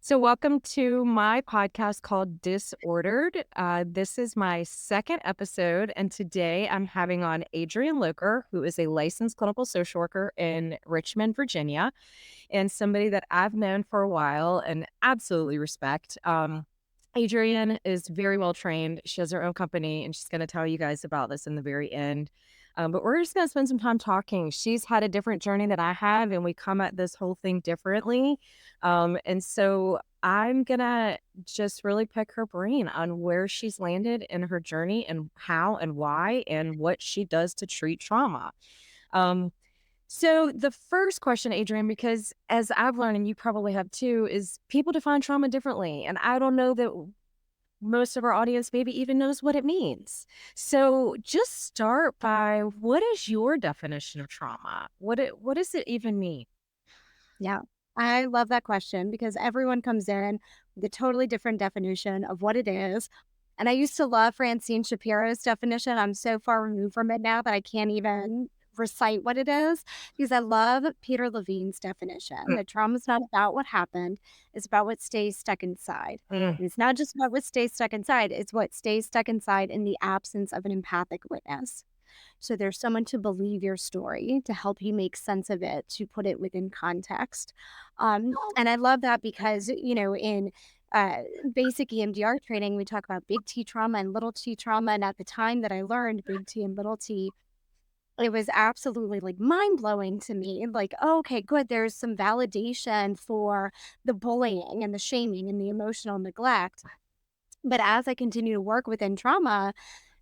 So, welcome to my podcast called Disordered. This is my second episode, and today I'm having on Adrienne Loker, who is a licensed clinical social worker in Richmond, Virginia, and somebody that I've known for a while and absolutely respect. Adrienne is very well trained. She has her own company, and she's going to tell you guys about this in the very end. But we're just going to spend some time talking. She's had a different journey than I have, and we come at this whole thing differently. And so I'm going to just really pick her brain on where she's landed in her journey and how and why and what she does to treat trauma. Um, so the first question, Adrienne, because as I've learned, and you probably have too, is people define trauma differently. And I don't know that most of our audience maybe even knows what it means. So just start by, what is your definition of trauma? What does it even mean? Yeah, I love that question because everyone comes in with a totally different definition of what it is. And I used to love Francine Shapiro's definition. I'm so far removed from it now that I can't even recite what it is because I love Peter Levine's definition that trauma is not about what happened, it's about what stays stuck inside. Mm. And it's not just about what stays stuck inside, it's what stays stuck inside in the absence of an empathic witness. So there's someone to believe your story, to help you make sense of it, to put it within context. And I love that because, in uh, basic EMDR training, we talk about big T trauma and little t trauma. And at the time that I learned big T and little t, it was absolutely like mind blowing to me. Like, oh, okay, good. There's some validation for the bullying and the shaming and the emotional neglect. But as I continue to work within trauma,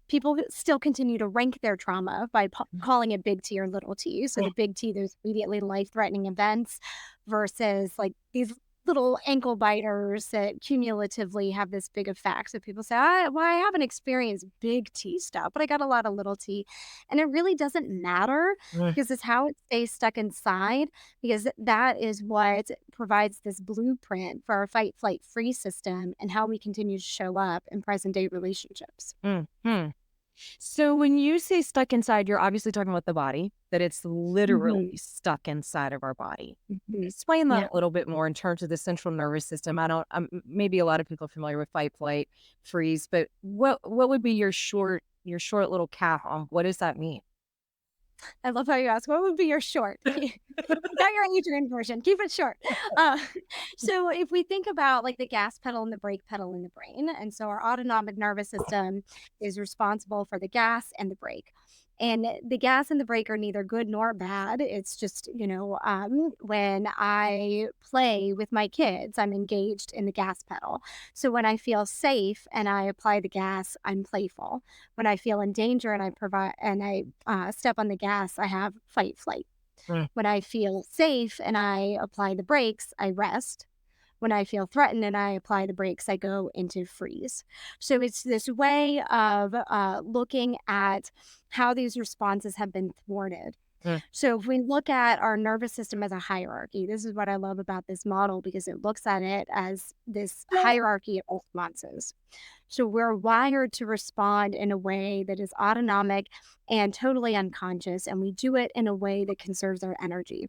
people still continue to rank their trauma by calling it big T or little t. So the big T, there's immediately life-threatening events versus like these little ankle biters that cumulatively have this big effect. So people say, well, I haven't experienced big T stuff, but I got a lot of little t. And it really doesn't matter Mm. because it's how it stays stuck inside, because that is what provides this blueprint for our fight, flight, freeze system and how we continue to show up in present day relationships. Mm. So when you say stuck inside, you're obviously talking about the body, that it's literally Mhm. stuck inside of our body. Mhm. Explain that Yeah. a little bit more in terms of the central nervous system. I don't, maybe a lot of people are familiar with fight, flight, freeze, but what would be your short little cap on what does that mean? I love how you ask, what would be your short? Got your Adrian version. Keep it short. Uh, so if we think about like the gas pedal and the brake pedal in the brain, and so our autonomic nervous system is responsible for the gas and the brake. And the gas and the brake are neither good nor bad. It's just, when I play with my kids, I'm engaged in the gas pedal. So when I feel safe and I apply the gas, I'm playful. When I feel in danger and I step on the gas, I have fight flight. Mm. When I feel safe and I apply the brakes, I rest. When I feel threatened and I apply the brakes, I go into freeze. So it's this way of looking at how these responses have been thwarted. Mm. So if we look at our nervous system as a hierarchy, this is what I love about this model because it looks at it as this hierarchy of responses. So we're wired to respond in a way that is autonomic and totally unconscious, and we do it in a way that conserves our energy.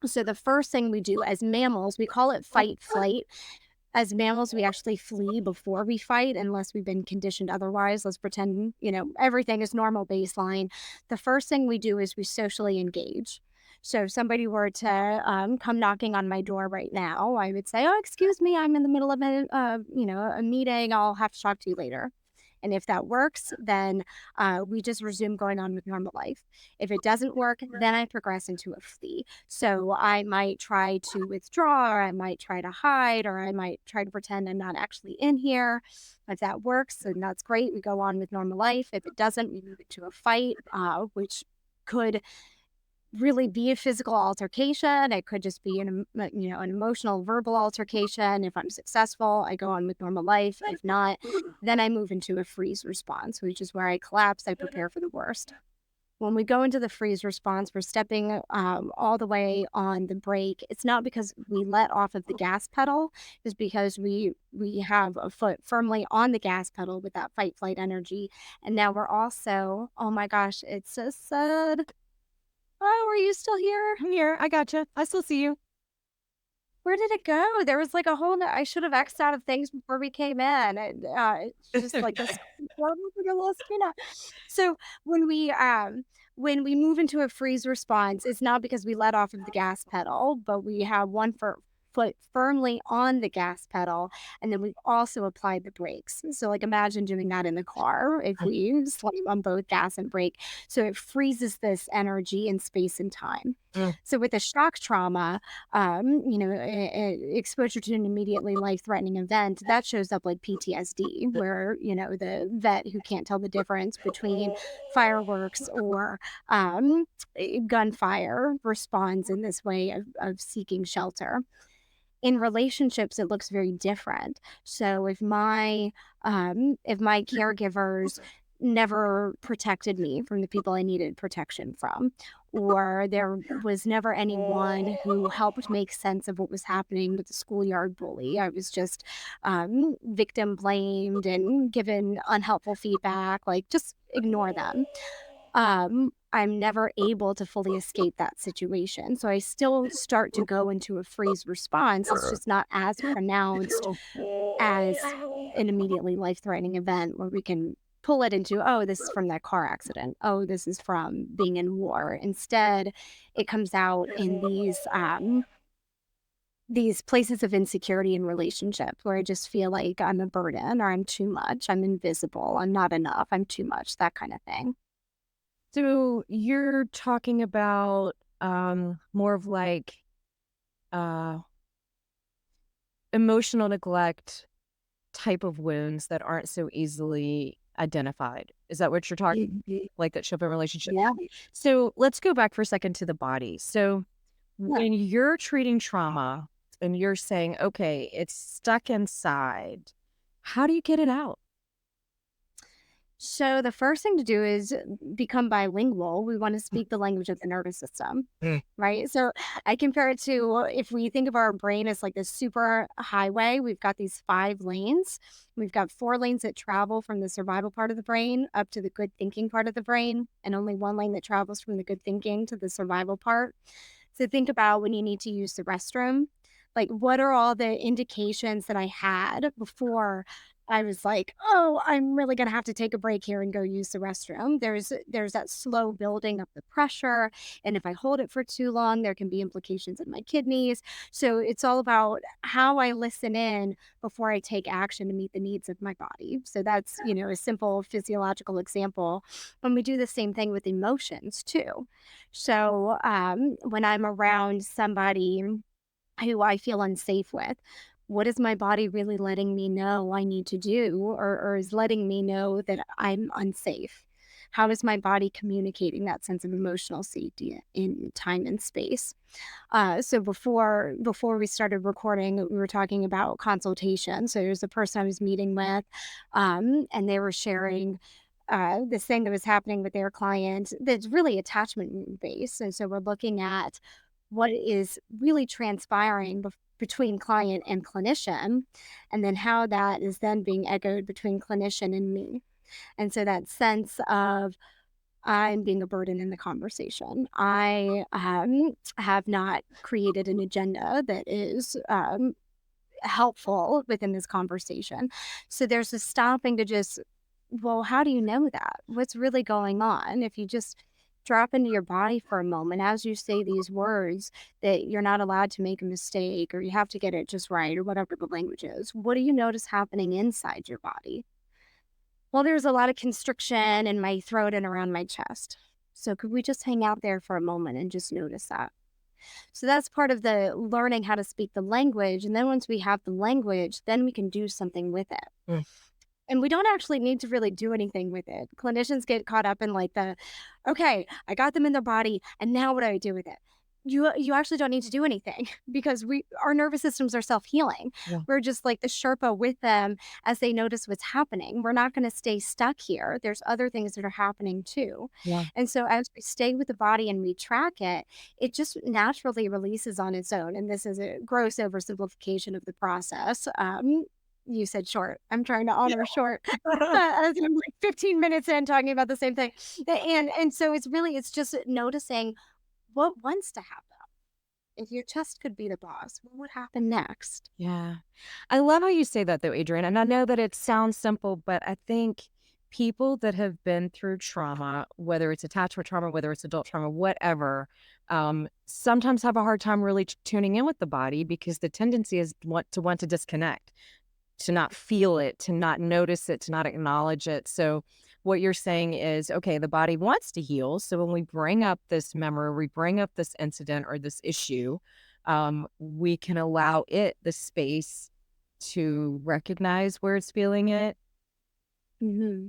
So the first thing we do as mammals, we call it fight flight. As mammals, we actually flee before we fight unless we've been conditioned otherwise. Let's pretend, everything is normal baseline. The first thing we do is we socially engage. So if somebody were to come knocking on my door right now, I would say, "Oh, excuse me, I'm in the middle of a meeting. I'll have to talk to you later." And if that works, then we just resume going on with normal life. If it doesn't work, then I progress into a flee. So I might try to withdraw, or I might try to hide, or I might try to pretend I'm not actually in here. If that works, then that's great. We go on with normal life. If it doesn't, we move into a fight, which could really be a physical altercation. It could just be an emotional verbal altercation. If I'm successful, I go on with normal life. If not, then I move into a freeze response, which is where I collapse. I prepare for the worst. When we go into the freeze response, we're stepping all the way on the brake. It's not because we let off of the gas pedal; it's because we have a foot firmly on the gas pedal with that fight flight energy. And now we're also, oh my gosh, it's so sad. Oh, are you still here? I'm here. I gotcha. I still see you. where did it go? There was like a whole I should have X'd out of things before we came in, and, it's just like this horrible little screen out. So, when we, um when we move into a freeze response, it's not because we let off of the gas pedal, but we have foot firmly on the gas pedal, and then we've also applied the brakes. So, like, imagine doing that in the car if we slam on both gas and brake. So, it freezes this energy in space and time. Mm. So, with a shock trauma, exposure to an immediately life-threatening event, that shows up like PTSD, where, the vet who can't tell the difference between fireworks or gunfire responds in this way of seeking shelter. In relationships, it looks very different. So if my caregivers never protected me from the people I needed protection from, or there was never anyone who helped make sense of what was happening with the schoolyard bully, I was just victim blamed and given unhelpful feedback, like just ignore them. I'm never able to fully escape that situation. So I still start to go into a freeze response. It's just not as pronounced as an immediately life threatening event where we can pull it into, oh, this is from that car accident. Oh, this is from being in war. Instead, it comes out in these places of insecurity in relationships where I just feel like I'm a burden or I'm too much, I'm invisible, I'm not enough, I'm too much, that kind of thing. So you're talking about more of like uh, emotional neglect type of wounds that aren't so easily identified. Is that what you're talking Mhm. like that show up in relationship? Yeah. So let's go back for a second to the body. So Yeah. when you're treating trauma and you're saying, okay, it's stuck inside, how do you get it out? So the first thing to do is become bilingual. We want to speak the language of the nervous system, Mm. right? So I compare it to if we think of our brain as like this super highway, we've got these 5 lanes. We've got 4 lanes that travel from the survival part of the brain up to the good thinking part of the brain, and only 1 lane that travels from the good thinking to the survival part. So think about when you need to use the restroom. Like, what are all the indications that I had before I was like, "Oh, I'm really gonna have to take a break here and go use the restroom." There's that slow building of the pressure, and if I hold it for too long, there can be implications in my kidneys. So it's all about how I listen in before I take action to meet the needs of my body. So that's, a simple physiological example. And we do the same thing with emotions too. So, when I'm around somebody who I feel unsafe with, what is my body really letting me know I need to do, or is letting me know that I'm unsafe? How is my body communicating that sense of emotional safety in time and space? So before we started recording, we were talking about consultation. So there's a person I was meeting with, and they were sharing this thing that was happening with their client that's really attachment based. And so we're looking at what is really transpiring between client and clinician, and then how that is then being echoed between clinician and me. And so that sense of I'm being a burden in the conversation. I have not created an agenda that is helpful within this conversation. So there's a stopping to just, well, how do you know that? What's really going on? If you just drop into your body for a moment as you say these words that you're not allowed to make a mistake or you have to get it just right or whatever the language is, what do you notice happening inside your body? Well, there's a lot of constriction in my throat and around my chest. So could we just hang out there for a moment and just notice that? So that's part of the learning how to speak the language. And then once we have the language, then we can do something with it. Mm. And we don't actually need to really do anything with it. Clinicians get caught up in like okay, I got them in their body, and now what do I do with it? You actually don't need to do anything because our nervous systems are self-healing. Yeah. We're just like the Sherpa with them as they notice what's happening. We're not going to stay stuck here. There's other things that are happening too. Yeah. And so as we stay with the body and we track it, it just naturally releases on its own. And this is a gross oversimplification of the process. You said short. I'm trying to honor short. As I'm like 15 minutes in talking about the same thing. And so it's just noticing what wants to happen. If your chest could be the boss, what would happen next? Yeah. I love how you say that though, Adrienne. And I know that it sounds simple, but I think people that have been through trauma, whether it's attachment trauma, whether it's adult trauma, whatever, sometimes have a hard time really tuning in with the body because the tendency is want to disconnect, to not feel it, to not notice it, to not acknowledge it. So what you're saying is, okay, the body wants to heal. So when we bring up this memory, we bring up this incident or this issue, we can allow it the space to recognize where it's feeling it, Hmm.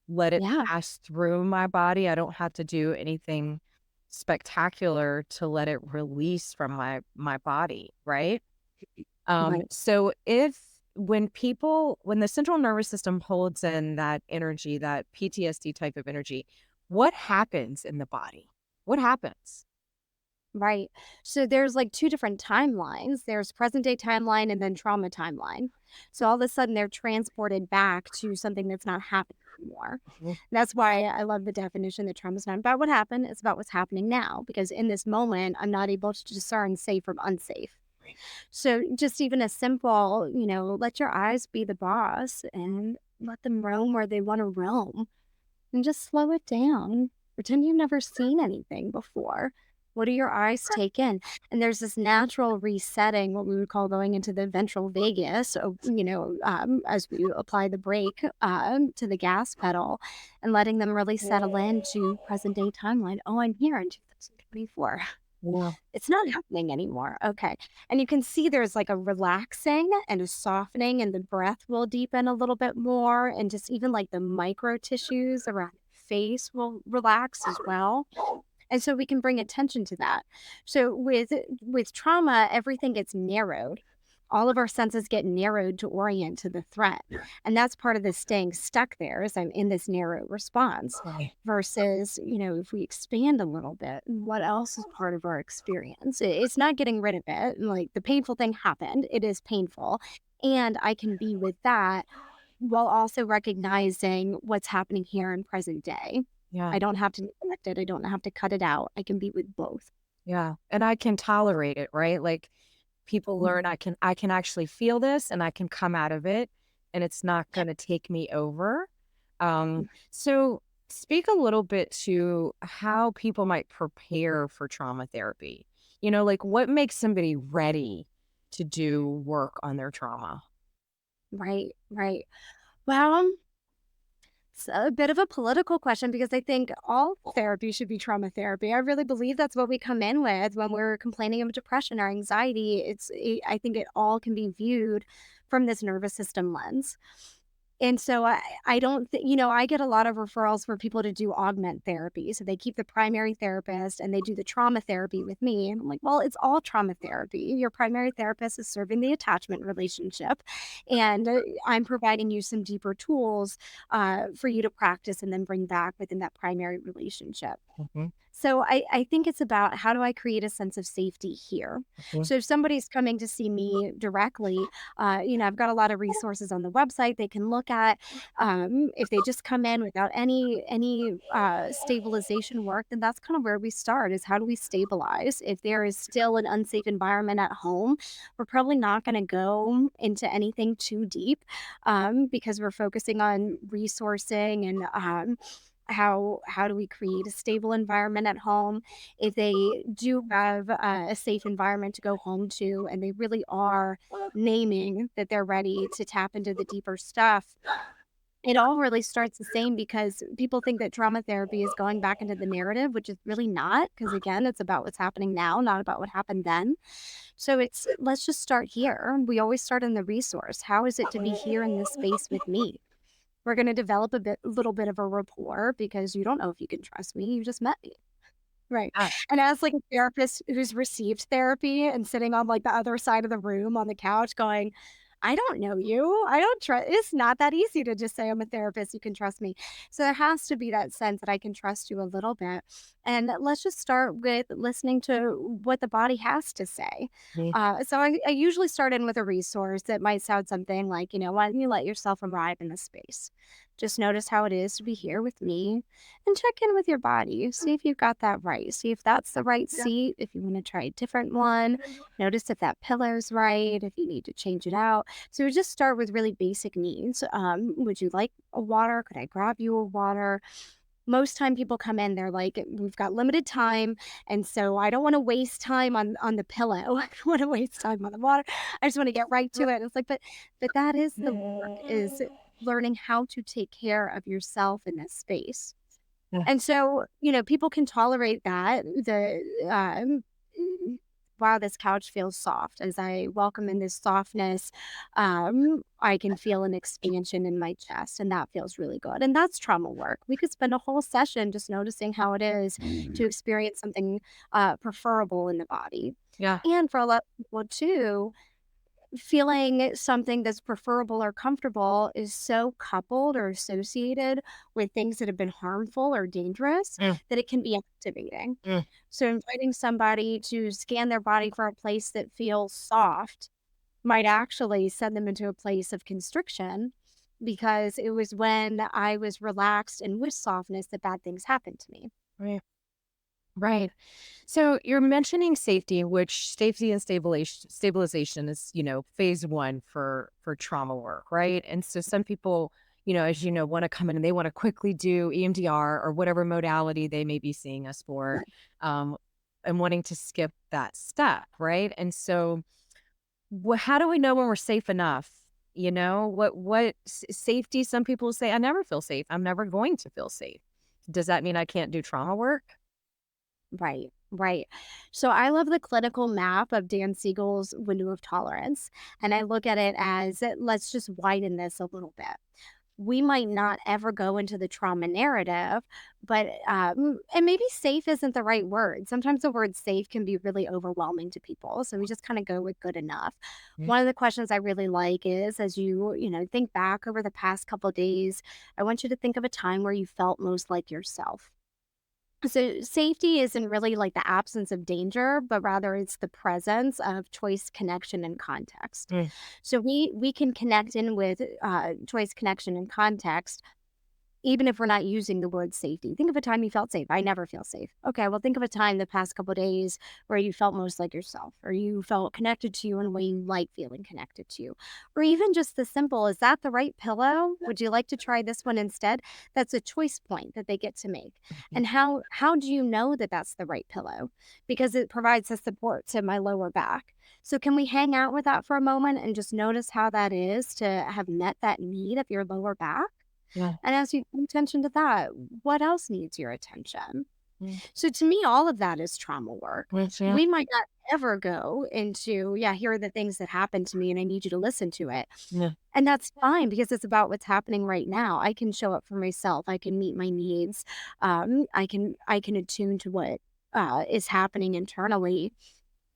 let it Yeah, pass through my body. I don't have to do anything spectacular to let it release from my body, right? right. So if when the central nervous system holds in that energy, that PTSD type of energy, what happens in the body? What happens? Right. So there's like two different timelines. There's present day timeline and then trauma timeline. So all of a sudden they're transported back to something that's not happening anymore. Mhm. That's why I love the definition that trauma's not about what happened, it's about what's happening now. Because in this moment, I'm not able to discern safe from unsafe. Right. So just even a simple, let your eyes be the boss and let them roam where they want to roam and just slow it down. Pretend you've never seen anything before. What do your eyes take in? And there's this natural resetting, what we would call going into the ventral vagus. So, as we apply the brake to the gas pedal and letting them really settle into present day timeline. Oh, I'm here in 2024. Yeah. It's not happening anymore. Okay. And you can see there's like a relaxing and a softening, and the breath will deepen a little bit more. And just even like the micro tissues around the face will relax as well. And so we can bring attention to that. So with trauma, everything gets narrowed. All of our senses get narrowed to orient to the threat. And that's part of the staying stuck there is I'm in this narrow response Right. versus, if we expand a little bit, what else is part of our experience? It's not getting rid of it. Like the painful thing happened. It is painful. And I can be with that while also recognizing what's happening here in present day. Yeah. I don't have to neglect it. I don't have to cut it out. I can be with both. Yeah. And I can tolerate it, right? Like people learn I can actually feel this and I can come out of it and it's not going to take me over. So speak a little bit to how people might prepare for trauma therapy. Like what makes somebody ready to do work on their trauma? Right, right. Well, it's a bit of a political question because I think all therapy should be trauma therapy. I really believe that's what we come in with when we're complaining of depression or anxiety. I think it all can be viewed from this nervous system lens. And so I don't think, I get a lot of referrals for people to do augment therapy. So they keep the primary therapist and they do the trauma therapy with me. And I'm like, well, it's all trauma therapy. Your primary therapist is serving the attachment relationship. And I'm providing you some deeper tools for you to practice and then bring back within that primary relationship. Mhm, So I think it's about how do I create a sense of safety here? mhm. So if somebody's coming to see me directly, I've got a lot of resources on the website they can look at. If they just come in without any stabilization work, then that's kind of where we start is how do we stabilize? If there is still an unsafe environment at home, we're probably not going to go into anything too deep because we're focusing on resourcing and how do we create a stable environment at home if they do have a safe environment to go home to and they really are naming that they're ready to tap into the deeper stuff. It all really starts the same because people think that trauma therapy is going back into the narrative, which is really not, because again, it's about what's happening now, not about what happened then. So it's let's just start here. We always start in the resource. How is it to be here in this space with me? We're going to develop little bit of a rapport because you don't know if you can trust me. You just met me. Right. Ah, And as like a therapist who's received therapy and sitting on like the other side of the room on the couch going, I don't know you. I don't trust. It's not that easy to just say I'm a therapist. You can trust me. So there has to be that sense that I can trust you a little bit. And let's just start with listening to what the body has to say. mhm. So I usually start in with a resource that might sound something like, why don't you let yourself arrive in the space? Just notice how it is to be here with me and check in with your body. See if you've got that right. See if that's the right seat. If you want to try a different one, notice if that pillow's right, if you need to change it out. So we just start with really basic needs. Would you like a water? Could I grab you a water? Most time people come in, they're like, we've got limited time. And so I don't want to waste time on the pillow. I don't want to waste time on the water. I just want to get right to it. It's like, but that is the work, is learning how to take care of yourself in this space. Yeah. And so, people can tolerate that. Wow, this couch feels soft. As I welcome in this softness, I can feel an expansion in my chest, and that feels really good. And that's trauma work. We could spend a whole session just noticing how it is to experience something preferable in the body. Yeah. And for a lot of people too, feeling something that's preferable or comfortable is so coupled or associated with things that have been harmful or dangerous Mm, that it can be activating. mm. So, inviting somebody to scan their body for a place that feels soft might actually send them into a place of constriction because it was when I was relaxed and with softness that bad things happened to me. Right. Right. So you're mentioning safety, which safety and stabilization is, phase one for trauma work, right? And so some people, as you know, want to come in and they want to quickly do EMDR or whatever modality they may be seeing us for, um, and wanting to skip that step, right? And so, how do we know when we're safe enough? Safety? Some people say, "I never feel safe. I'm never going to feel safe." Does that mean I can't do trauma work? Right, right. So I love the clinical map of Dan Siegel's window of tolerance. And I look at it as let's just widen this a little bit. We might not ever go into the trauma narrative, but, and maybe safe isn't the right word. Sometimes the word safe can be really overwhelming to people. So we just kind of go with good enough. Mm. One of the questions I really like is as think back over the past couple of days, I want you to think of a time where you felt most like yourself. So safety isn't really like the absence of danger, but rather it's the presence of choice, connection, and context. Mm. So we can connect in with choice, connection, and context even if we're not using the word safety. Think of a time you felt safe. I never feel safe. Okay, well, think of a time the past couple days where you felt most like yourself, or you felt connected to you in a way you like feeling connected to you. Or even just the simple, is that the right pillow? Would you like to try this one instead? That's a choice point that they get to make. Mhm. And how do you know that that's the right pillow? Because it provides the support to my lower back. So can we hang out with that for a moment and just notice how that is to have met that need of your lower back? Yeah. And as you pay attention to that, what else needs your attention? Mm. So to me, all of that is trauma work. Which, yeah. We might not ever go into, yeah, here are the things that happened to me and I need you to listen to it. Yeah. And that's fine because it's about what's happening right now. I can show up for myself. I can meet my needs. I can attune to what is happening internally.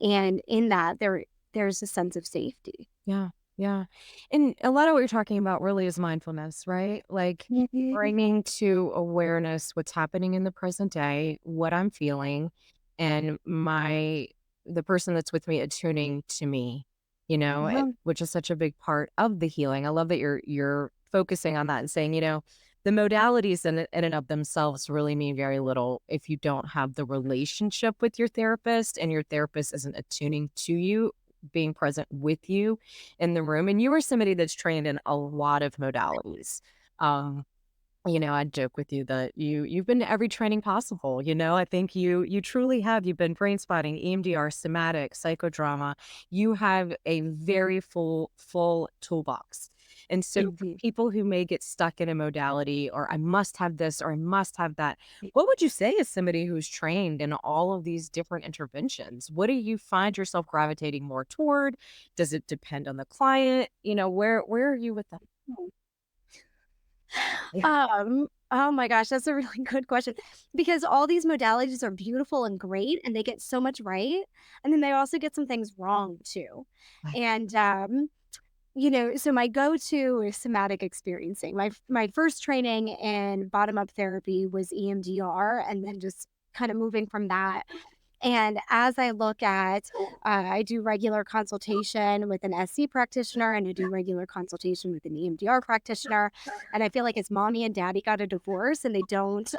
And in that there's a sense of safety. Yeah. Yeah. And a lot of what you're talking about really is mindfulness, right? Like Mhm. bringing to awareness what's happening in the present day, what I'm feeling, and the person that's with me attuning to me, Yeah. which is such a big part of the healing. I love that you're focusing on that and saying, the modalities in and of themselves really mean very little if you don't have the relationship with your therapist and your therapist isn't attuning to you, being present with you in the room. And you are somebody that's trained in a lot of modalities. Um, I joke with you that you've been to every training possible. I think you truly have. You've been brain spotting, EMDR, somatic, psychodrama. You have a very full toolbox. And so for Mhm. people who may get stuck in a modality or I must have this or I must have that, what would you say as somebody who's trained in all of these different interventions? What do you find yourself gravitating more toward? Does it depend on the client? Where are you with that? Yeah. Oh my gosh, that's a really good question because all these modalities are beautiful and great and they get so much right. And then they also get some things wrong too. And, so my go-to is somatic experiencing. My first training in bottom-up therapy was EMDR and then just kind of moving from that. And as I look at, I do regular consultation with an SC practitioner and I do regular consultation with an EMDR practitioner. And I feel like it's mommy and daddy got a divorce and they don't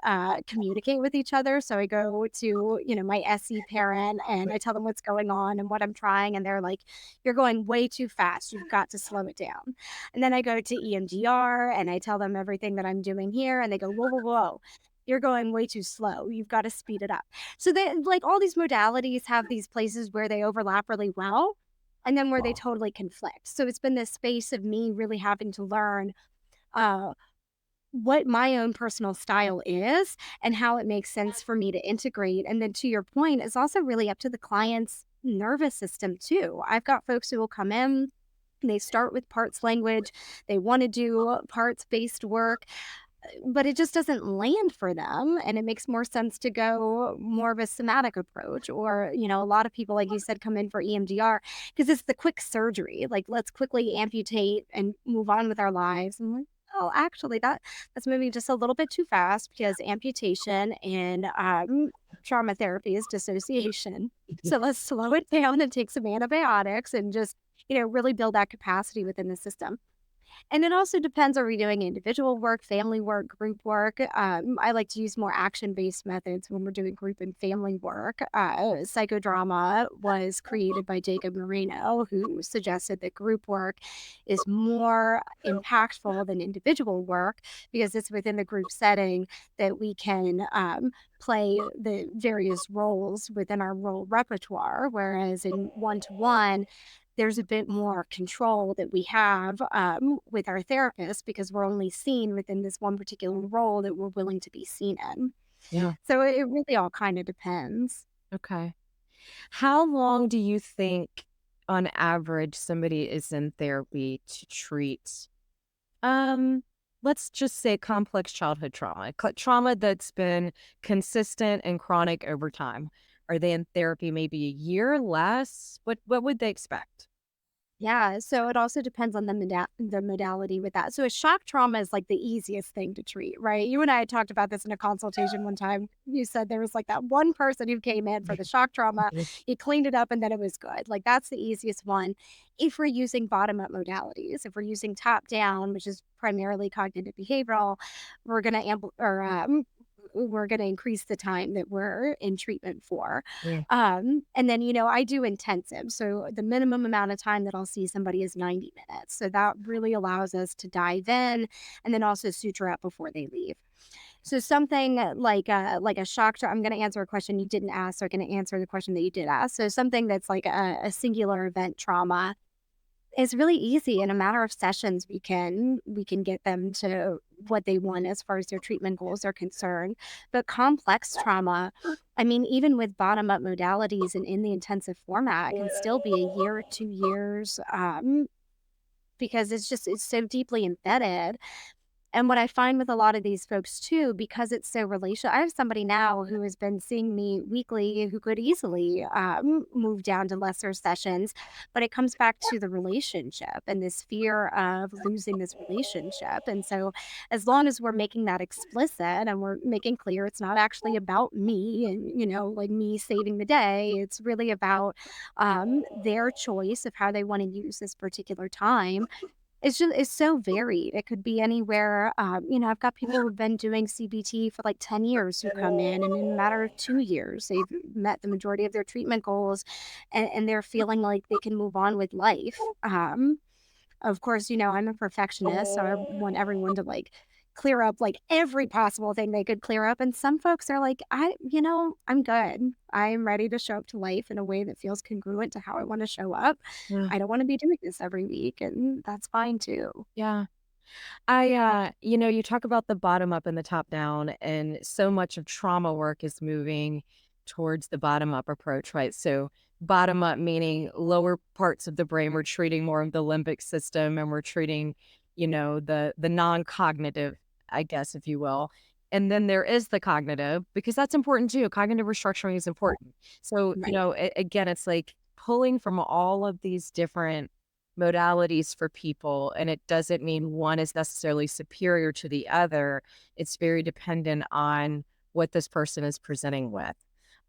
communicate with each other. So I go to, my SC parent and I tell them what's going on and what I'm trying. And they're like, you're going way too fast. You've got to slow it down. And then I go to EMDR and I tell them everything that I'm doing here. And they go, whoa, whoa, whoa. You're going way too slow. You've got to speed it up. So they like all these modalities have these places where they overlap really well and then where they totally conflict. So it's been this space of me really having to learn uh what my own personal style is and how it makes sense for me to integrate. And then to your point, it's also really up to the client's nervous system too. I've got folks who will come in, they start with parts language, they want to do parts based work, but it just doesn't land for them, and it makes more sense to go more of a somatic approach or, a lot of people, like you said, come in for EMDR because it's the quick surgery, like, "Let's quickly amputate and move on with our lives." I'm like, "Oh, actually, that's moving just a little bit too fast because amputation and, trauma therapy is dissociation. So let's slow it down and take some antibiotics and just, really build that capacity within the system." And it also depends, are we doing individual work, family work, group work? I like to use more action-based methods when we're doing group and family work. Psychodrama was created by Jacob Moreno, who suggested that group work is more impactful than individual work because it's within the group setting that we can play the various roles within our role repertoire. Whereas in one-to-one, there's a bit more control that we have with our therapist because we're only seen within this one particular role that we're willing to be seen in. Yeah. So it really all kind of depends. Okay. How long do you think, on average, somebody is in therapy to treat, um, let's just say complex childhood trauma, trauma that's been consistent and chronic over time? Are they in therapy maybe a year, less? What would they expect? Yeah, so it also depends on the modality with that. So a shock trauma is like the easiest thing to treat, right? You and I had talked about this in a consultation one time. You said there was like that one person who came in for the shock trauma, he cleaned it up and then it was good. Like that's the easiest one. If we're using bottom up modalities, if we're using top down, which is primarily cognitive behavioral, we're going to we're going to increase the time that we're in treatment for. Yeah. And then, I do intensive. So the minimum amount of time that I'll see somebody is 90 minutes. So that really allows us to dive in and then also suture up before they leave. So something like a shock. I'm going to answer a question you didn't ask. So I'm going to answer the question that you did ask. So something that's like a singular event trauma is really easy. In a matter of sessions, we can get them to what they want as far as their treatment goals are concerned. But complex trauma, I mean, even with bottom up modalities and in the intensive format, can still be a year or 2 years, because it's so deeply embedded. And what I find with a lot of these folks too, because it's so relational, I have somebody now who has been seeing me weekly who could easily move down to lesser sessions, but it comes back to the relationship and this fear of losing this relationship. And so, as long as we're making that explicit and we're making clear it's not actually about me and, like me saving the day, it's really about their choice of how they want to use this particular time. It's so varied. It could be anywhere, I've got people who've been doing CBT for like 10 years who come in, and in a matter of 2 years, they've met the majority of their treatment goals, and they're feeling like they can move on with life. Of course, I'm a perfectionist, so I want everyone to, like, clear up, like, every possible thing they could clear up, and some folks are like, I'm good. I'm ready to show up to life in a way that feels congruent to how I wanna show up. Yeah. I don't wanna be doing this every week, and that's fine too." Yeah. You talk about the bottom up and the top down, and so much of trauma work is moving towards the bottom up approach, right? So, bottom up meaning lower parts of the brain, we're treating more of the limbic system and we're treating, the non cognitive, I guess, if you will. And then there is the cognitive, because that's important too. Cognitive restructuring is important. So, Right. again, it's like pulling from all of these different modalities for people, and it doesn't mean one is necessarily superior to the other. It's very dependent on what this person is presenting with.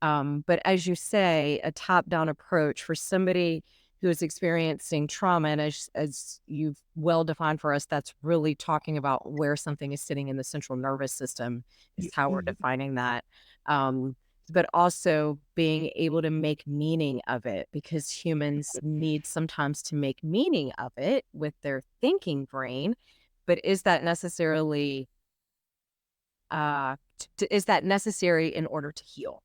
But as you say, a top-down approach for somebody who is experiencing trauma, and as you've well defined for us, that's really talking about where something is sitting in the central nervous system is how we're defining that. Um, but also being able to make meaning of it because humans need sometimes to make meaning of it with their thinking brain. But is that necessarily is that necessary in order to heal?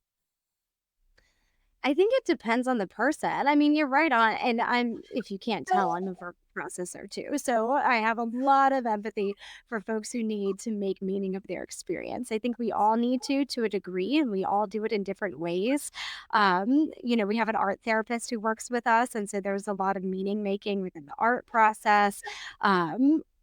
I think it depends on the person. I mean, you're right on, and if you can't tell, I'm a verb processor too. So I have a lot of empathy for folks who need to make meaning of their experience. I think we all need to a degree, and we all do it in different ways. We have an art therapist who works with us, and so there's a lot of meaning making within the art process.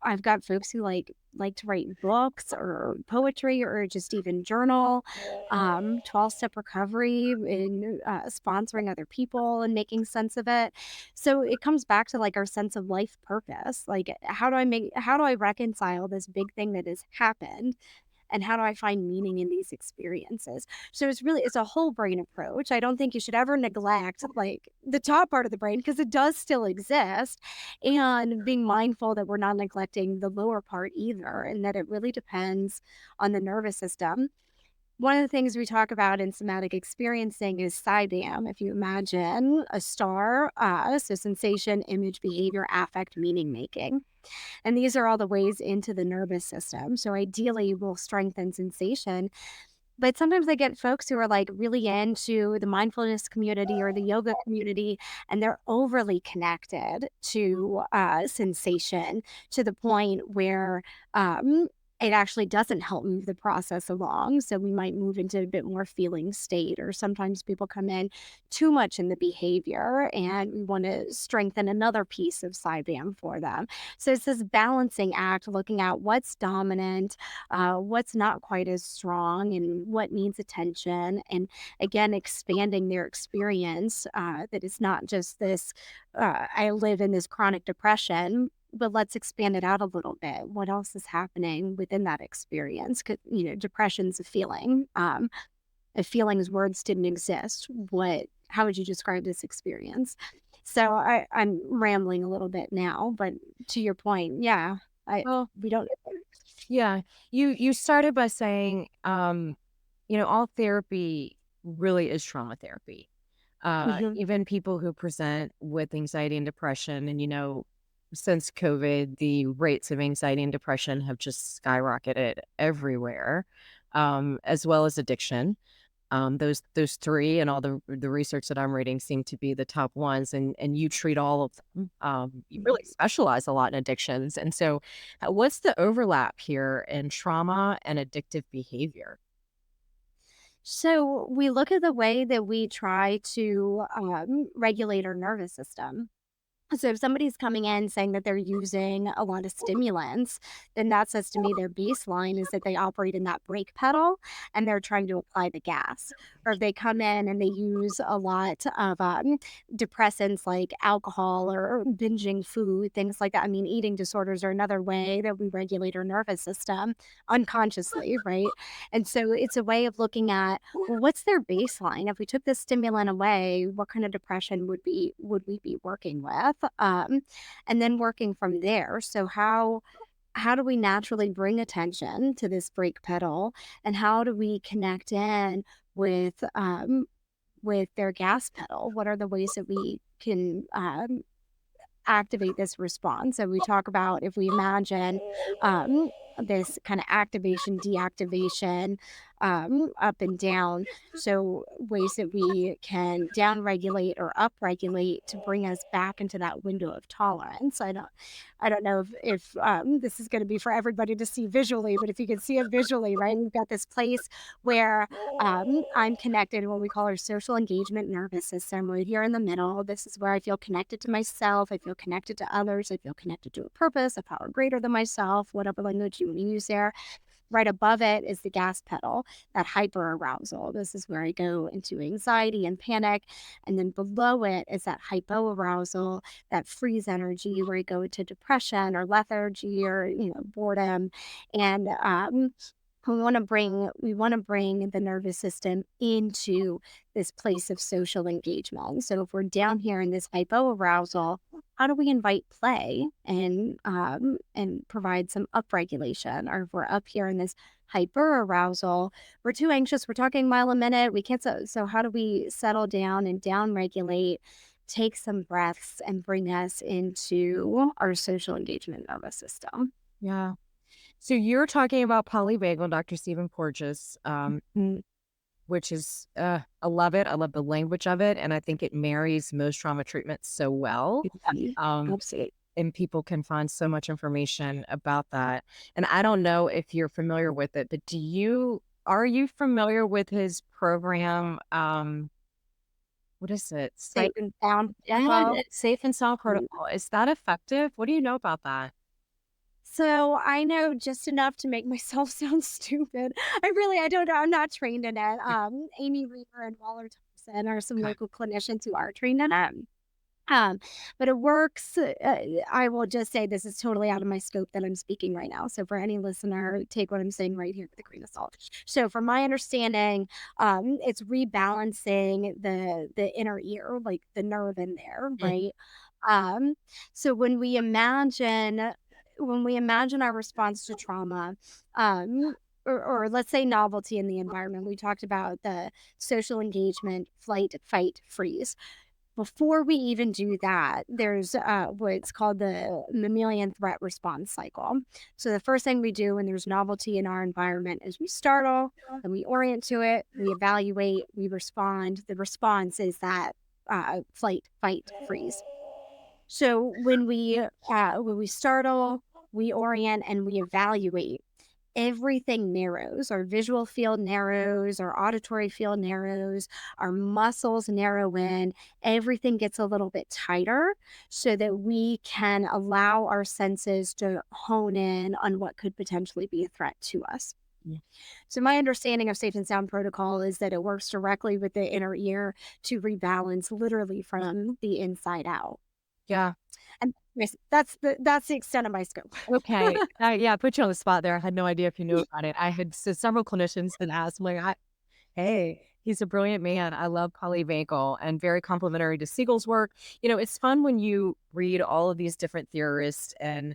I've got folks who like to write books or poetry or just even journal. 12-step recovery and sponsoring other people and making sense of it. So it comes back to like our sense of life purpose. Like, how do I reconcile this big thing that has happened? And how do I find meaning in these experiences? So it's a whole brain approach. I don't think you should ever neglect like the top part of the brain because it does still exist, and being mindful that we're not neglecting the lower part either, and that it really depends on the nervous system. One of the things we talk about in somatic experiencing is SIDAM. If you imagine a star, so sensation, image, behavior, affect, meaning making. And these are all the ways into the nervous system. So ideally, we'll strengthen sensation. But sometimes I get folks who are like really into the mindfulness community or the yoga community, and they're overly connected to sensation to the point where it actually doesn't help move the process along. So we might move into a bit more feeling state, or sometimes people come in too much in the behavior and we want to strengthen another piece of CYBAM for them. So it's this balancing act, looking at what's dominant, what's not quite as strong, and what needs attention. And again, expanding their experience, that it's not just this, I live in this chronic depression, but let's expand it out a little bit. What else is happening within that experience? 'Cause, depression's a feeling. If feelings words didn't exist, how would you describe this experience? So I'm rambling a little bit now, but to your point, yeah, I Well, we don't. yeah. You started by saying, all therapy really is trauma therapy. Mhm. Even people who present with anxiety and depression, and since COVID, the rates of anxiety and depression have just skyrocketed everywhere, as well as addiction. Those three and all the research that I'm reading seem to be the top ones, and you treat all of them. You really specialize a lot in addictions, and so, what's the overlap here in trauma and addictive behavior? So we look at the way that we try to regulate our nervous system. So if somebody's coming in saying that they're using a lot of stimulants, then that says to me their baseline is that they operate in that brake pedal and they're trying to apply the gas. Or if they come in and they use a lot of depressants like alcohol or binging food, things like that. I mean, eating disorders are another way that we regulate our nervous system unconsciously, right? And so it's a way of looking at, well, what's their baseline? If we took this stimulant away, what kind of depression would we be working with? And then working from there. So how do we naturally bring attention to this brake pedal, and how do we connect in with their gas pedal? What are the ways that we can activate this response? So we talk about, if we imagine this kind of activation, deactivation, up and down. So ways that we can down regulate or up regulate to bring us back into that window of tolerance. I don't know if this is going to be for everybody to see visually, but if you can see it visually, right? We've got this place where I'm connected, what we call our social engagement nervous system, right here in the middle. This is where I feel connected to myself. I feel connected to others. I feel connected to a purpose, a power greater than myself, whatever language you want to use there. Right above it is the gas pedal, that hyper arousal. This is where I go into anxiety and panic. And then below it is that hypo arousal, that freeze energy, where you go into depression or lethargy or, boredom. And We want to bring the nervous system into this place of social engagement. So if we're down here in this hypoarousal, how do we invite play and provide some upregulation? Or if we're up here in this hyperarousal, we're too anxious, we're talking mile a minute, we can't. So how do we settle down and down regulate? Take some breaths and bring us into our social engagement nervous system. Yeah. So you're talking about polyvagal, Dr. Stephen Porges, which is, I love it. I love the language of it. And I think it marries most trauma treatments so well. Mhm. Um, Absolutely. and people can find so much information about that. And I don't know if you're familiar with it, but are you familiar with his program? What is it? Safe and sound Yeah, protocol. Safe and Sound Mm. Protocol. Is that effective? What do you know about that? So I know just enough to make myself sound stupid. I don't know. I'm not trained in it. Amy Reaver and Waller Thompson are some Okay. local clinicians who are trained in it. Um, but it works. I will just say this is totally out of my scope that I'm speaking right now. So for any listener, take what I'm saying right here with a grain of salt. So from my understanding, it's rebalancing the inner ear, like the nerve in there, Mm, right? Um, so when we imagine our response to trauma, or let's say novelty in the environment, we talked about the social engagement, flight, fight, freeze. Before we even do that, there's what's called the mammalian threat response cycle. So the first thing we do when there's novelty in our environment is we startle, then we orient to it, we evaluate, we respond. The response is that flight, fight, freeze. So when we startle, we orient and we evaluate, everything narrows. Our visual field narrows, our auditory field narrows, our muscles narrow in. Everything gets a little bit tighter so that we can allow our senses to hone in on what could potentially be a threat to us. mm. So, my understanding of Safe and Sound Protocol is that it works directly with the inner ear to rebalance literally from the inside out. Yeah. And yes, that's the extent of my scope. Okay. Yeah, I put you on the spot there. I had no idea if you knew about it. I had several clinicians that asked, I'm like, hey, he's a brilliant man. I love polyvagal and very complimentary to Siegel's work. It's fun when you read all of these different theorists and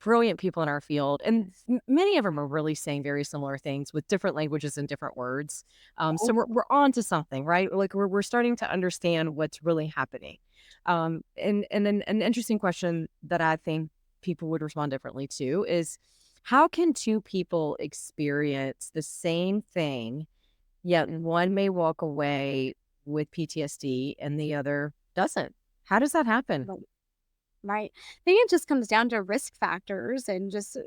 brilliant people in our field, and many of them are really saying very similar things with different languages and different words. So we're on to something, right? Like we're starting to understand what's really happening. And then an interesting question that I think people would respond differently to is, how can two people experience the same thing, yet one may walk away with PTSD and the other doesn't? How does that happen? Right. I think it just comes down to risk factors and just,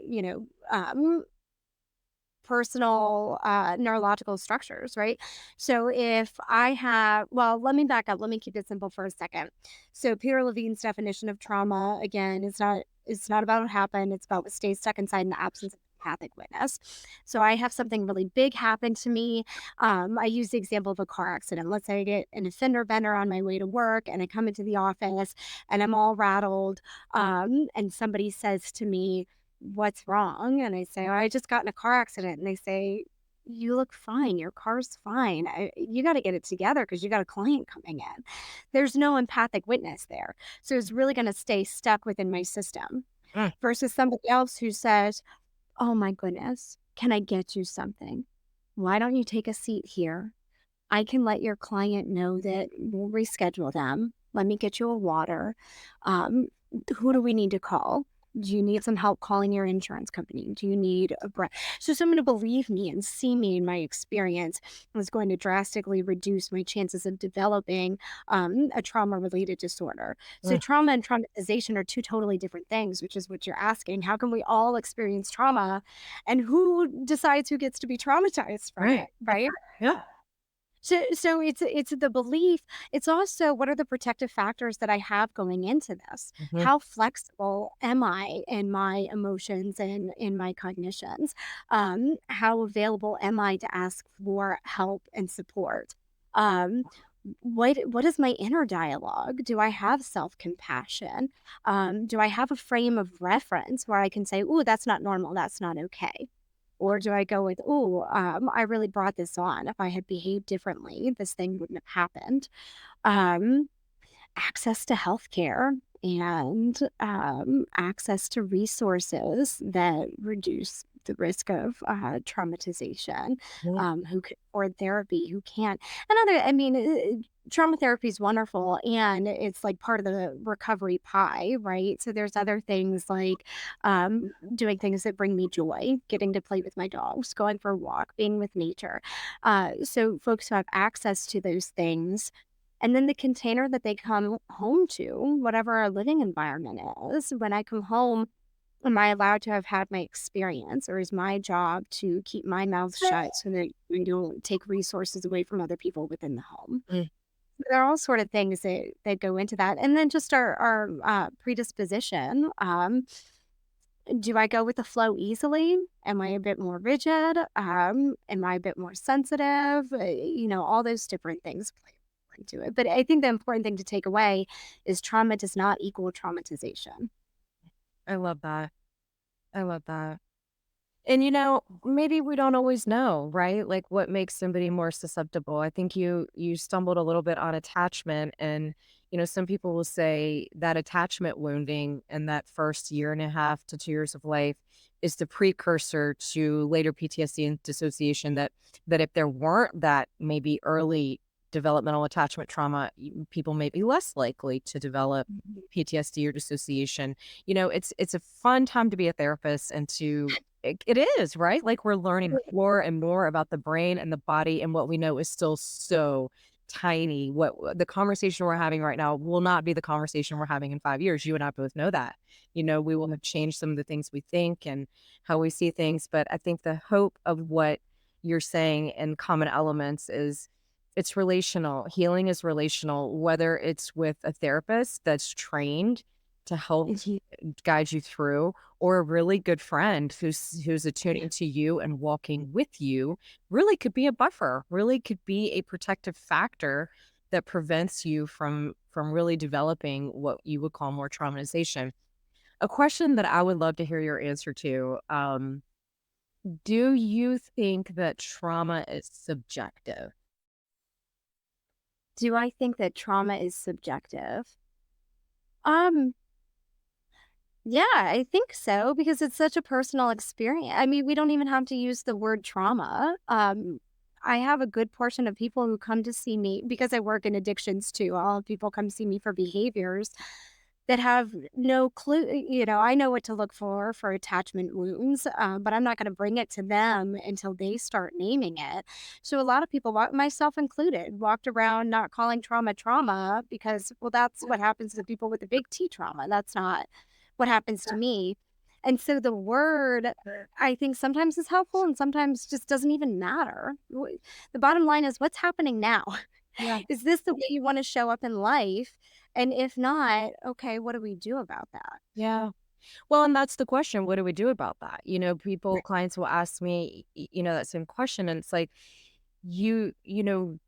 personal neurological structures, right? So if I have, well, let me back up. Let me keep it simple for a second. So Peter Levine's definition of trauma, again, it's not about what happened. It's about what stays stuck inside in the absence of empathic witness. So I have something really big happen to me. I use the example of a car accident. Let's say I get an fender bender on my way to work and I come into the office and I'm all rattled. And somebody says to me, "What's wrong?" And I say, "Oh, I just got in a car accident." And they say, "You look fine. Your car's fine. You got to get it together because you got a client coming in." There's no empathic witness there. So it's really going to stay stuck within my system Mm, versus somebody else who says, "Oh my goodness, can I get you something? Why don't you take a seat here? I can let your client know that we'll reschedule them. Let me get you a water. Um, who do we need to call? Do you need some help calling your insurance company? Do you need a breath?" So, someone to believe me and see me in my experience is going to drastically reduce my chances of developing a trauma related disorder. So, mm. trauma and traumatization are two totally different things, which is what you're asking. How can we all experience trauma and who decides who gets to be traumatized from Right. it? Right. Yeah. So it's the belief. It's also, what are the protective factors that I have going into this? Mhm. How flexible am I in my emotions and in my cognitions? How available am I to ask for help and support? Um, what is my inner dialogue? Do I have self compassion? Do I have a frame of reference where I can say, "Ooh, that's not normal. That's not okay." Or do I go with, "Ooh, I really brought this on. If I had behaved differently, this thing wouldn't have happened." Um, Access to healthcare and, access to resources that reduce the risk of, traumatization, Mhm. who can afford therapy, who can't. I mean, trauma therapy is wonderful, and it's, like, part of the recovery pie, right? So there's other things like, doing things that bring me joy, getting to play with my dogs, going for a walk, being with nature. So folks who have access to those things, and then the container that they come home to, whatever our living environment is, when I come home, am I allowed to have had my experience, or is my job to keep my mouth shut so that we don't take resources away from other people within the home? Mm. There are all sort of things that go into that, and then just our predisposition. Do I go with the flow easily? Am I a bit more rigid? Am I a bit more sensitive? All those different things play into it. But I think the important thing to take away is trauma does not equal traumatization. I love that. I love that. And, maybe we don't always know, right? Like what makes somebody more susceptible. I think you stumbled a little bit on attachment and, some people will say that attachment wounding in that first year and a half to 2 years of life is the precursor to later PTSD and dissociation that if there weren't that maybe early developmental attachment trauma, people may be less likely to develop Mhm. PTSD or dissociation. It's a fun time to be a therapist and it is, right? Like, we're learning more and more about the brain and the body, and what we know is still so tiny. The conversation we're having right now will not be the conversation we're having in 5 years. You and I both know that. We will have changed some of the things we think and how we see things, but I think the hope of what you're saying in common elements is it's relational. Healing is relational, whether it's with a therapist that's trained to help Mhm. guide you through, or a really good friend who's attuning to you and walking with you, really could be a buffer, really could be a protective factor that prevents you from really developing what you would call more traumatization. A question that I would love to hear your answer to, do you think that trauma is subjective? Do I think that trauma is subjective? Um, yeah, I think so because it's such a personal experience. I mean, we don't even have to use the word trauma. I have a good portion of people who come to see me because I work in addictions too. All people come see me for behaviors that have no clue. I know what to look for attachment wounds, but I'm not going to bring it to them until they start naming it. So a lot of people, myself included, walked around not calling trauma trauma because, well, that's what happens to people with the big T trauma. That's not what happens to me. And so the word, I think sometimes is helpful and sometimes just doesn't even matter. The bottom line is what's happening now? Yeah. Is this the way you want to show up in life? And if not, okay, what do we do about that? Yeah. Well, and that's the question. What do we do about that? Clients will ask me, that same question. And it's like,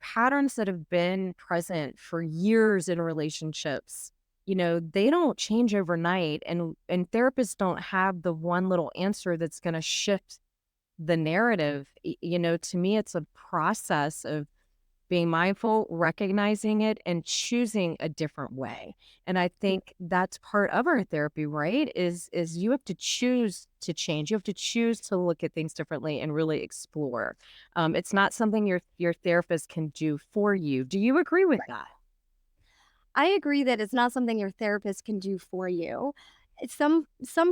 patterns that have been present for years in relationships, they don't change overnight. And therapists don't have the one little answer that's going to shift the narrative. To me, it's a process of being mindful, recognizing it, and choosing a different way. And I think that's part of our therapy, right? Is you have to choose to change. You have to choose to look at things differently and really explore. It's not something your therapist can do for you. Do you agree with that? I agree that it's not something your therapist can do for you. Some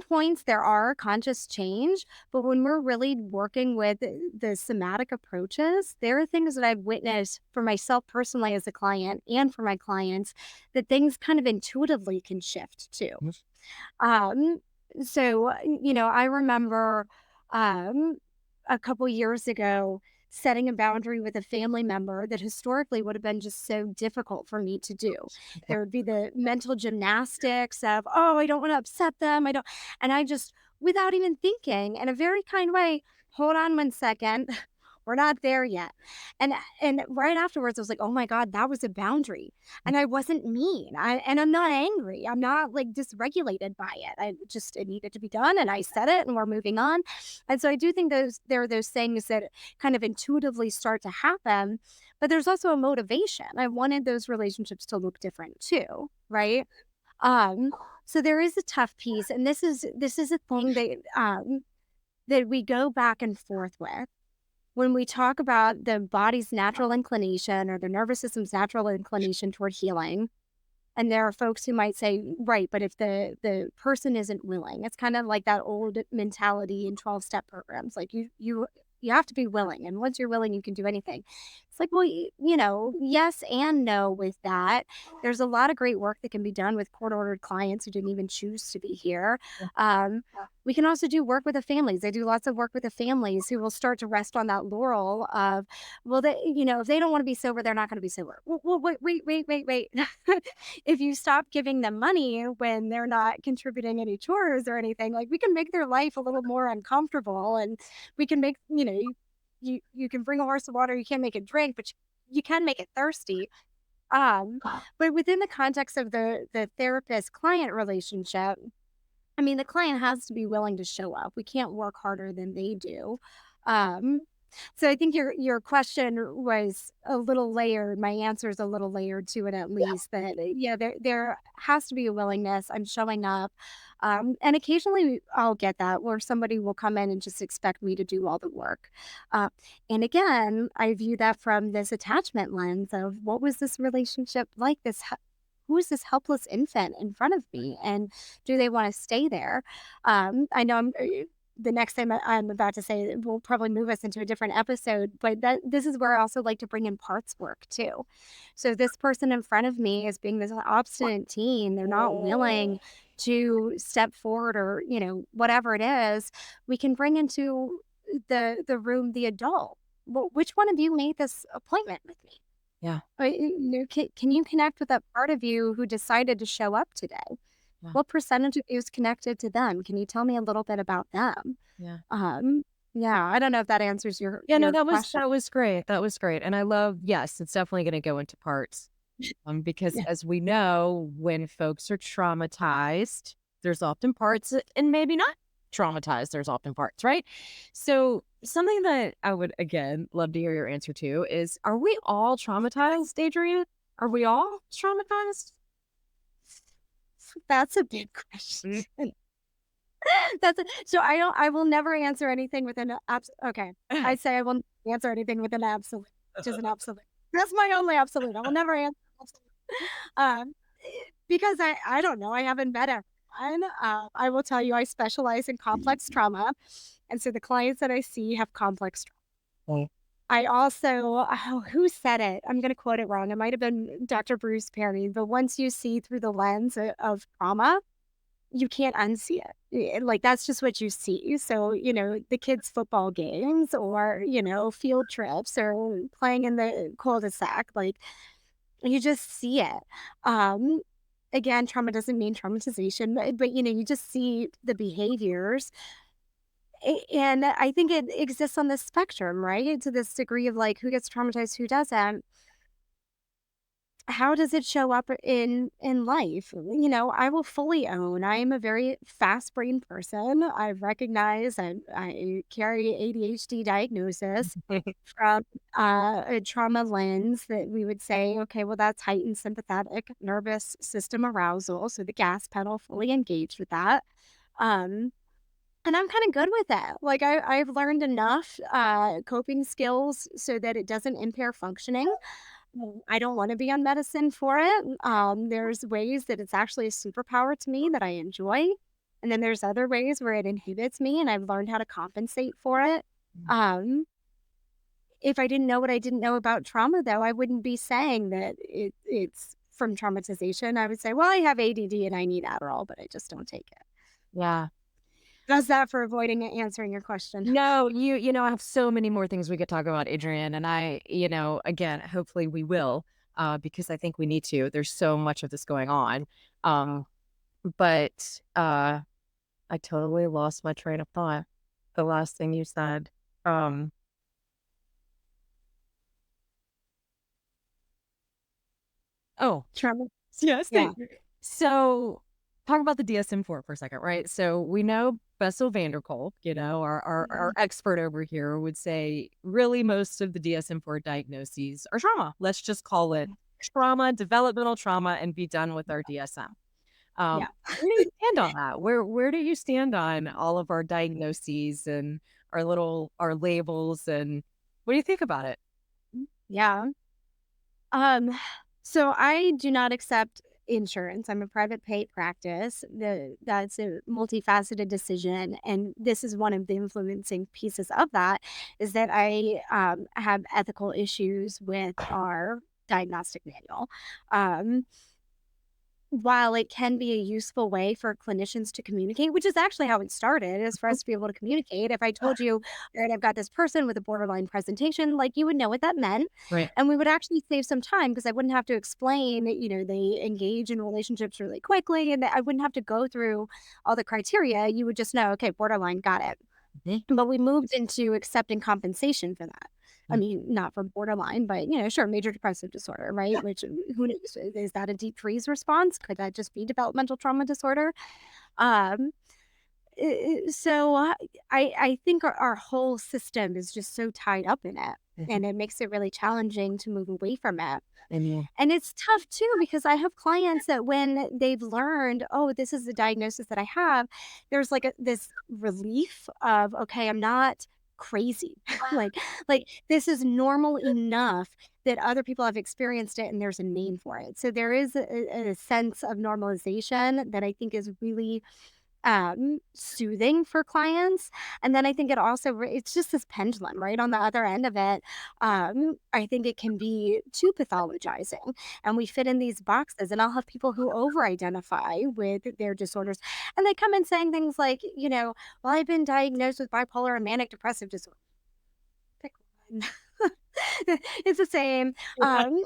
points there are conscious change, but when we're really working with the somatic approaches, there are things that I've witnessed for myself personally as a client and for my clients that things kind of intuitively can shift too. Mhm. Um, I remember um, a couple years ago setting a boundary with a family member that historically would have been just so difficult for me to do. There would be the mental gymnastics of, oh, I don't want to upset them. I don't. And I just, without even thinking, in a very kind way, hold on one second. We're not there yet. And right afterwards, I was like, oh my God, that was a boundary. And I wasn't mean. And I'm not angry. I'm not like dysregulated by it. It needed to be done. And I said it and we're moving on. And so I do think there are those things that kind of intuitively start to happen, but there's also a motivation. I wanted those relationships to look different too, right? Um, so there is a tough piece, and this is a thing that we go back and forth with when we talk about the body's natural inclination or the nervous system's natural inclination toward healing. And there are folks who might say, right, but if the person isn't willing, it's kind of like that old mentality in 12-step programs. Like you have to be willing. And once you're willing, you can do anything. It's like, well, yes and no with that. There's a lot of great work that can be done with court ordered clients who didn't even choose to be here. Um, we can also do work with the families. I do lots of work with the families who will start to rest on that laurel of, well, if they don't want to be sober, they're not going to be sober. Well, wait. If you stop giving them money when they're not contributing any chores or anything, like we can make their life a little more uncomfortable, and we can make, you can bring a horse of water, you can't make it drink, but you can make it thirsty. Um, but within the context of the therapist client relationship, I mean, the client has to be willing to show up. We can't work harder than they do. Um, so I think your question was a little layered. My answer is a little layered to it, at least. That yeah, there has to be a willingness. I'm showing up, and occasionally I'll get that where somebody will come in and just expect me to do all the work. Uh, and again, I view that from this attachment lens of what was this relationship like? Who is this helpless infant in front of me, and do they want to stay there? I know the next time I'm about to say it will probably move us into a different episode, but this is where I also like to bring in parts work too. So this person in front of me is being this obstinate teen. They're not willing to step forward or, whatever it is. We can bring into the room the adult. Well, which one of you made this appointment with me? Yeah. Can you connect with that part of you who decided to show up today? Yeah. What percentage of you is connected to them? Can you tell me a little bit about them? Yeah. Um, yeah, I don't know if that answers Yeah, no, your that was question. that was great. That was great. And I love, yes, it's definitely going to go into parts. Because Yeah. as we know, when folks are traumatized, there's often parts and maybe not traumatized, there's often parts, right? So something that I would again love to hear your answer to is, are we all traumatized, Adrienne? Are we all traumatized? That's a big question. So I will never answer anything with an okay. I say I will not answer anything with an absolute, just an absolute. That's my only absolute. I will never answer absolute. Um, because I don't know. I haven't met everyone. I will tell you I specialize in complex trauma, and so the clients that I see have complex trauma. Oh, I also who said it? I'm gonna quote it wrong. It might have been Dr. Bruce Perry, but once you see through the lens of trauma, you can't unsee it. Like, that's just what you see. So, the kids' football games or, field trips or playing in the cul-de-sac, like, you just see it. Um, Again, trauma doesn't mean traumatization, but, you just see the behaviors. And I think it exists on the spectrum, right? To this degree of like who gets traumatized, who doesn't. How does it show up in life? I will fully own I am a very fast-brained person. I recognize I carry ADHD diagnosis from a trauma lens that we would say, okay, well, that's heightened sympathetic nervous system arousal. So the gas pedal fully engaged with that. Um, and I'm kind of good with that. Like I've learned enough coping skills so that it doesn't impair functioning. I don't wanna be on medicine for it. There's ways that it's actually a superpower to me that I enjoy, and then there's other ways where it inhibits me, and I've learned how to compensate for it. Um, if I didn't know what I didn't know about trauma, though, I wouldn't be saying that it's from traumatization. I would say, "Well, I have ADD and I need Adderall, but I just don't take it." yeah. Does that for avoiding answering your question. No, I have so many more things we could talk about, Adrienne, and again, hopefully we will, because I think we need to. There's so much of this going on. Um, but I totally lost my train of thought. The last thing you said. Um, Oh, Trauma. yes. Yeah. So talk about the DSM-4 for a second, right? So we know Bessel van der Kolk, our Mhm. expert over here would say really most of the DSM-4 diagnoses are trauma. Let's just call it trauma, developmental trauma, and be done with our DSM. Yeah. Where do you stand on that? Where do you stand on all of our diagnoses and our labels, and what do you think about it? Yeah. Um, so I do not accept insurance. I'm a private pay practice. That's a multifaceted decision, and this is one of the influencing pieces of that. Is that I have ethical issues with our diagnostic manual. Um, while it can be a useful way for clinicians to communicate, which is actually how it started, is for us to be able to communicate. If I told you, all right, I've got this person with a borderline presentation, like you would know what that meant. Right. And we would actually save some time because I wouldn't have to explain, they engage in relationships really quickly and I wouldn't have to go through all the criteria. You would just know, okay, borderline, got it. Mhm. But we moved into accepting compensation for that. I Mm. mean, not for borderline, but, sure, major depressive disorder, right? Which who knows? Is that a deep freeze response? Could that just be developmental trauma disorder? Um, so I think our whole system is just so tied up in it, Mhm. and it makes it really challenging to move away from it. And And it's tough too because I have clients that when they've learned, "Oh, this is the diagnosis that I have," there's like this relief of, "Okay, I'm not crazy." Like this is normal enough that other people have experienced it and there's a name for it. So there is a sense of normalization that I think is really soothing for clients. And then I think it also it's just this pendulum, right? On the other end of it, I think it can be too pathologizing. And we fit in these boxes, and I'll have people who over-identify with their disorders. And they come in saying things like, well, I've been diagnosed with bipolar and manic depressive disorder. Pick one. It's the same. And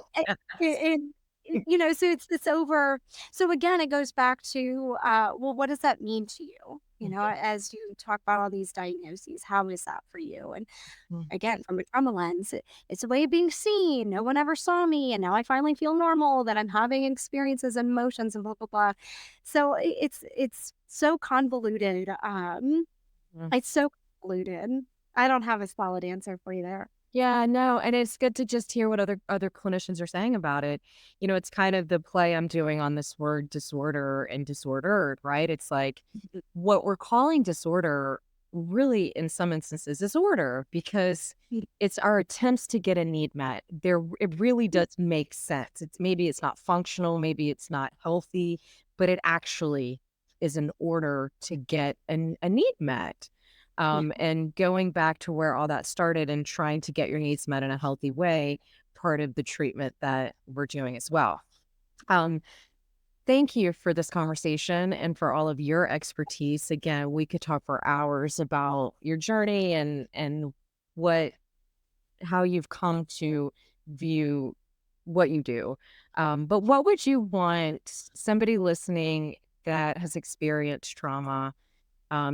so it's this over. So again, it goes back to, well, what does that mean to you? As you talk about all these diagnoses, how is that for you? And again, from a trauma lens, it's a way of being seen. No one ever saw me, and now I finally feel normal that I'm having experiences and emotions and blah blah blah. So it's so convoluted. It's so convoluted. I don't have a solid answer for you there. Yeah, no, and it's good to just hear what other clinicians are saying about it. It's kind of the play I'm doing on this word disorder and disordered, right? It's like what we're calling disorder really in some instances is order because it's our attempts to get a need met. It really does make sense. It's not functional, maybe it's not healthy, but it actually is an order to get a need met. Yeah. And going back to where all that started and trying to get your needs met in a healthy way, part of the treatment that we're doing as well. Um, Thank you for this conversation and for all of your expertise. Again, we could talk for hours about your journey and what how you've come to view what you do. But what would you want somebody listening that has experienced trauma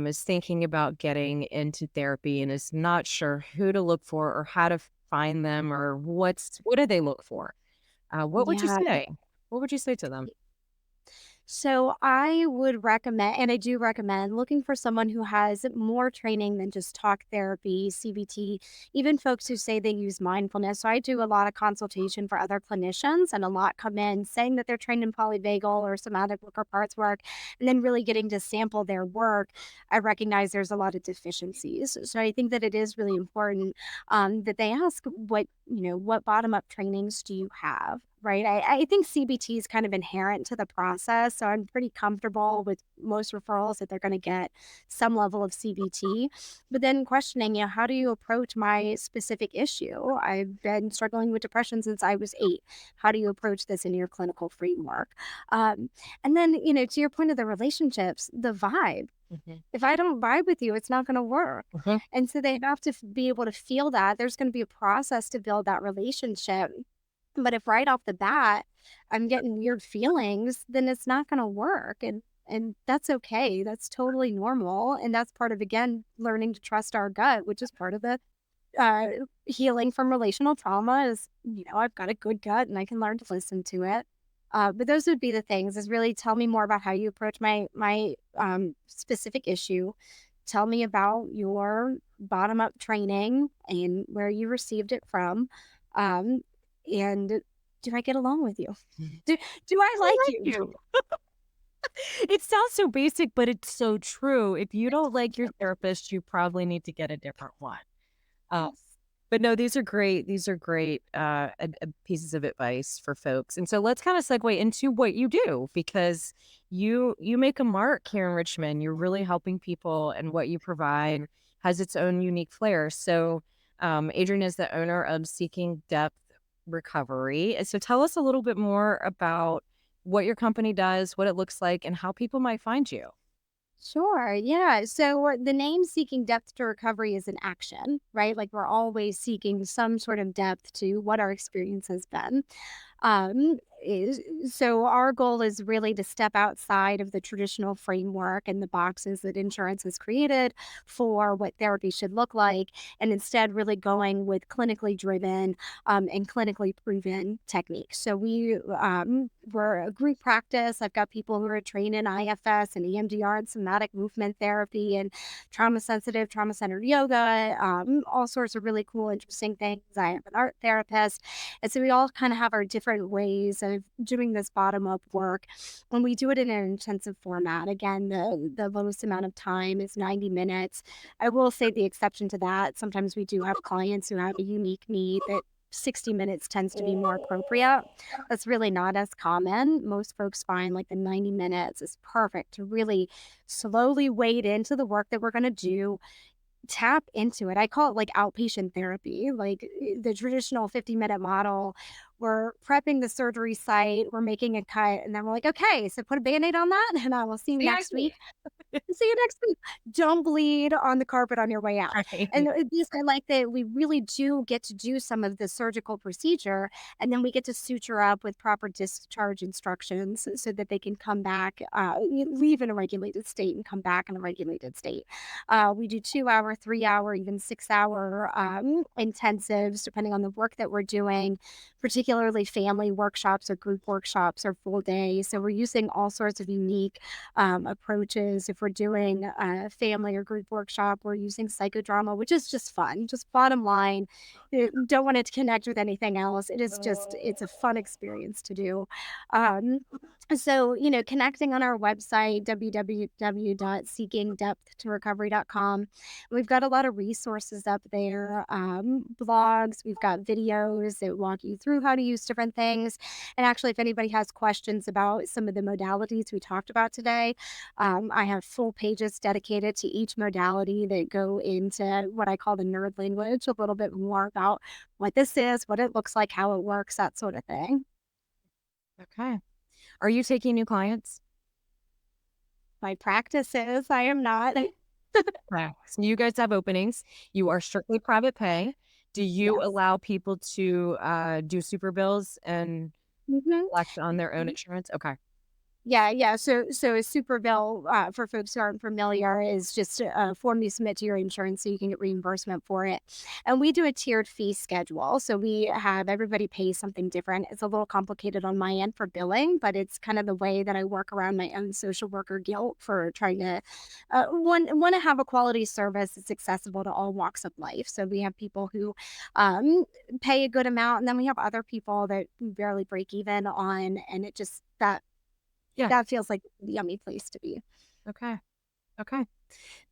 is thinking about getting into therapy and is not sure who to look for or how to find them or what do they look for? What would you Yeah. say? What would you say to them? So I would recommend, and I do recommend, looking for someone who has more training than just talk therapy, CBT, even folks who say they use mindfulness. So I do a lot of consultation for other clinicians, and a lot come in saying that they're trained in polyvagal or somatic work or parts work, and then really getting to sample their work. I recognize there's a lot of deficiencies. So I think that it is really important that they ask what bottom up trainings do you have? Right. I think CBT is kind of inherent to the process. So I'm pretty comfortable with most referrals that they're going to get some level of CBT. But then questioning, how do you approach my specific issue? I've been struggling with depression since I was 8. How do you approach this in your clinical framework? And then, to your point of the relationships, the vibe. Mhm. If I don't vibe with you, it's not going to work. Mhm. And so they have to be able to feel that. There's going to be a process to build that relationship, but if right off the bat I'm getting weird feelings, then it's not gonna work, and that's okay. That's totally normal, and that's part of, again, learning to trust our gut, which is part of the, uh, healing from relational trauma is, I've got a good gut and I can learn to listen to it. But those would be the things, is really tell me more about how you approach my specific issue. Tell me about your bottom up training and where you received it from. Um, and do I get along with you? Mhm. Do do I I like like you? you. It sounds so basic, but it's so true. If you don't like your therapist, you probably need to get a different one. Uh, Yes. but no, these are great. These are great pieces of advice for folks. And so let's kind of segue into what you do because you make a mark here in Richmond. You're really helping people, and what you provide has its own unique flair. So, Adrienne is the owner of Seeking Depth Recovery. And so, tell us a little bit more about what your company does, what it looks like, and how people might find you. Sure. Yeah. So the name seeking depth to recovery is an action, right? Like we're always seeking some sort of depth to what our experience has been. Is so our goal is really to step outside of the traditional framework and the boxes that insurance has created for what therapy should look like, and instead really going with clinically driven and clinically proven techniques. So we're a group practice. I've got people who are trained in IFS and EMDR and somatic movement therapy and trauma sensitive, trauma centered yoga, all sorts of really cool, interesting things. I have an art therapist, and so we all kind of have our different ways of doing this bottom up work. When we do it in an intensive format, again, the lowest amount of time is 90 minutes. I will say the exception to that. Sometimes we do have clients who have a unique need that 60 minutes tends to be more appropriate. That's really not as common. Most folks find like the 90 minutes is perfect to really slowly wade into the work that we're going to do, tap into it. I call it like outpatient therapy, like the traditional 50-minute model. We're prepping the surgery site, we're making a cut, and then we're like, okay, so put a band aid on that, and I will see you See, I next see. week. See you next week. Don't bleed on the carpet on your way out. And Right. this, I like that we really do get to do some of the surgical procedure, and then we get to suture up with proper discharge instructions so that they can come back, leave in a regulated state and come back in a regulated state. We do 2 hour, 3 hour, even 6 hour intensives, depending on the work that we're doing, particularly family workshops or group workshops or full day. So we're using all sorts of unique approaches. If we're doing a family or group workshop, we're using psychodrama, which is just fun. Just bottom line, don't want it to connect with anything else. It is just, it's a fun experience to do. Um, so, connecting on our website, www.seekingdepthtorecovery.com. We've got a lot of resources up there, blogs, we've got videos that walk you through how to use different things. And actually, if anybody has questions about some of the modalities we talked about today, I have full pages dedicated to each modality that go into what I call the nerd language, a little bit more about what this is, what it looks like, how it works, that sort of thing. Okay. Are you taking new clients? My practice is, I am not. Okay. So you guys have openings. You are strictly private pay. Do you Yes. allow people to do super bills and Mhm. collect on their own insurance? Okay. Yeah, yeah. So a super bill, for folks who aren't familiar, is just a form you submit to your insurance so you can get reimbursement for it. And we do a tiered fee schedule. So we have everybody pay something different. It's a little complicated on my end for billing, but it's kind of the way that I work around my own social worker guilt for trying to want to have a quality service that's accessible to all walks of life. So we have people who pay a good amount, and then we have other people that we barely break even on, and it just Yeah. that feels like the yummy place to be. Okay. Okay.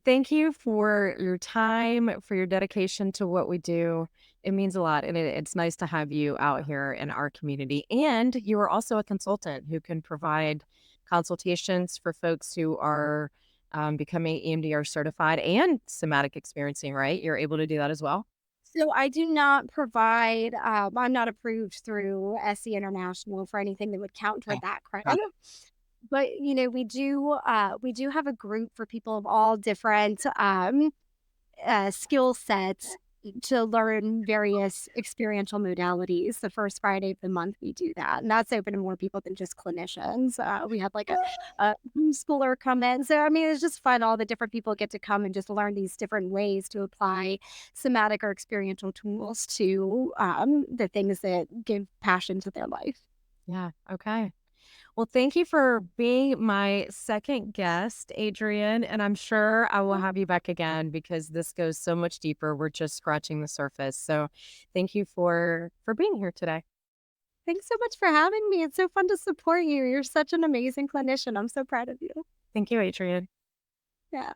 Thank you for your time, for your dedication to what we do. It means a lot. And it's nice to have you out here in our community. And you are also a consultant who can provide consultations for folks who are becoming EMDR certified and somatic experiencing, right? You're able to do that as well. So I do not provide, I'm not approved through SE International for anything that would count toward Okay. that credit. Got it. But we do have a group for people of all different skill sets to learn various experiential modalities. The first Friday of the month, we do that. And that's open to more people than just clinicians. We had like a schooler come in. So, I mean, it's just fun. All the different people get to come and just learn these different ways to apply somatic or experiential tools to the things that give passion to their life. Yeah. Okay. Well, thank you for being my second guest, Adrienne, and I'm sure I will have you back again because this goes so much deeper. We're just scratching the surface. So, thank you for being here today. Thanks so much for having me. It's so fun to support you. You're such an amazing clinician. I'm so proud of you. Thank you, Adrienne. Yeah.